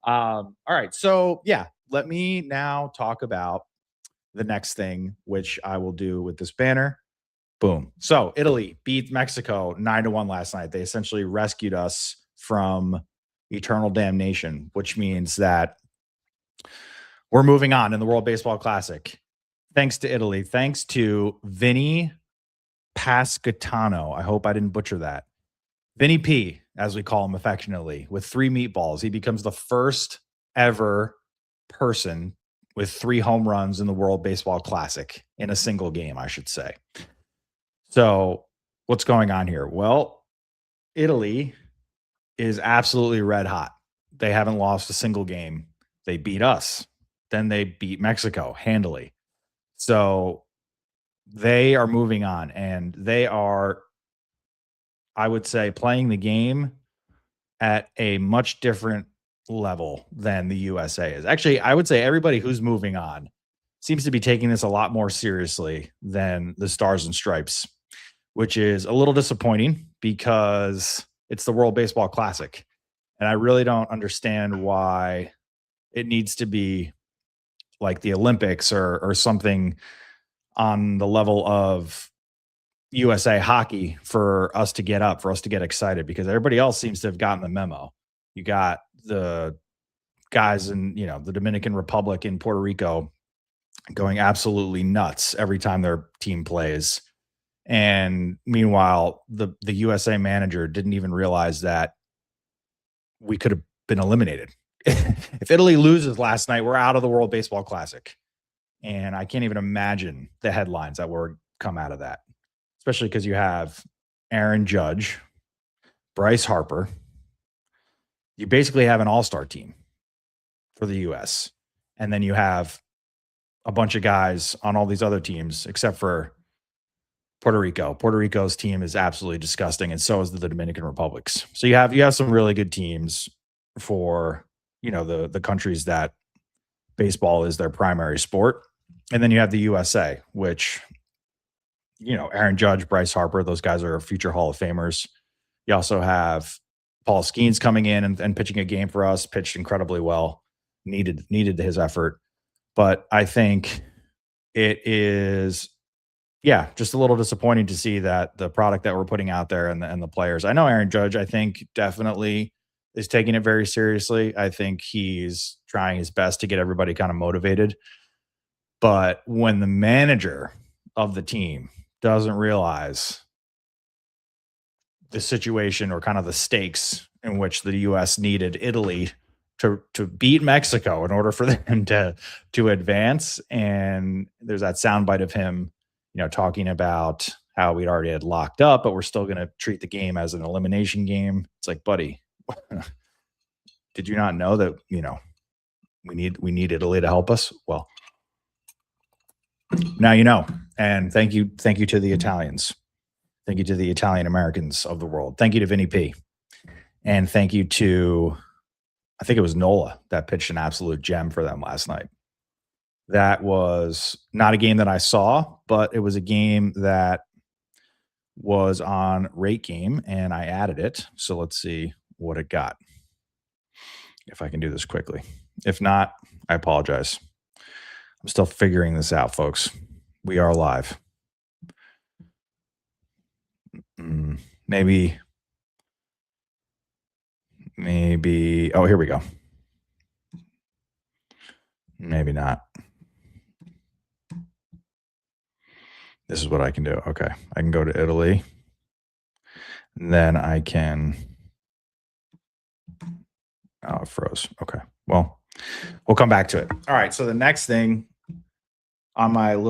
All right. So, yeah, let me now talk about the next thing, which I will do with this banner. Boom. So, Italy beat Mexico 9-1 last night. They essentially rescued us from eternal damnation, which means that we're moving on in the World Baseball Classic. Thanks to Italy. Thanks to Vinny Pascatano. I hope I didn't butcher that. Vinny P, as we call him affectionately, with 3 meatballs. He becomes the first ever person with 3 home runs in the World Baseball Classic in a single game, I should say. So, what's going on here? Well, Italy is absolutely red hot. They haven't lost a single game. They beat us. Then they beat Mexico handily. So, they are moving on, and they are, I would say, playing the game at a much different level than the USA is. Actually, I would say everybody who's moving on seems to be taking this a lot more seriously than the Stars and Stripes, which is a little disappointing because it's the World Baseball Classic. And I really don't understand why it needs to be like the Olympics or something on the level of USA hockey for us to get up, for us to get excited, because everybody else seems to have gotten the memo. You got the guys in, the Dominican Republic and Puerto Rico going absolutely nuts every time their team plays. And meanwhile, the USA manager didn't even realize that we could have been eliminated. If Italy loses last night, we're out of the World Baseball Classic. And I can't even imagine the headlines that would come out of that, especially because you have Aaron Judge, Bryce Harper. You basically have an all-star team for the U.S. And then you have a bunch of guys on all these other teams, except for Puerto Rico. Puerto Rico's team is absolutely disgusting, and so is the Dominican Republic's. So you have some really good teams for the countries that baseball is their primary sport. And then you have the USA, which Aaron Judge, Bryce Harper, those guys are future Hall of Famers. You also have Paul Skeens coming in and pitching a game for us, pitched incredibly well, needed his effort. But I think it is, just a little disappointing to see that the product that we're putting out there and the players. I know Aaron Judge, I think, definitely is taking it very seriously. I think he's trying his best to get everybody kind of motivated. But when the manager of the team doesn't realize the situation or kind of the stakes in which the U.S. needed Italy to beat Mexico in order for them to advance, and there's that soundbite of him, talking about how we'd already had locked up, but we're still going to treat the game as an elimination game. It's like, buddy, did you not know that we need Italy to help us? Well, now you know. And thank you to the Italians. Thank you to the Italian Americans of the world. Thank you to Vinny P. And thank you to, I think it was Nola that pitched an absolute gem for them last night. That was not a game that I saw, but it was a game that was on RateGame, and I added it. So let's see what it got. If I can do this quickly. If not, I apologize. I'm still figuring this out, folks. We are live. Maybe. Oh, here we go. Maybe not. This is what I can do. Okay. I can go to Italy. And then I can. Oh, it froze. Okay. Well, we'll come back to it. All right. So the next thing on my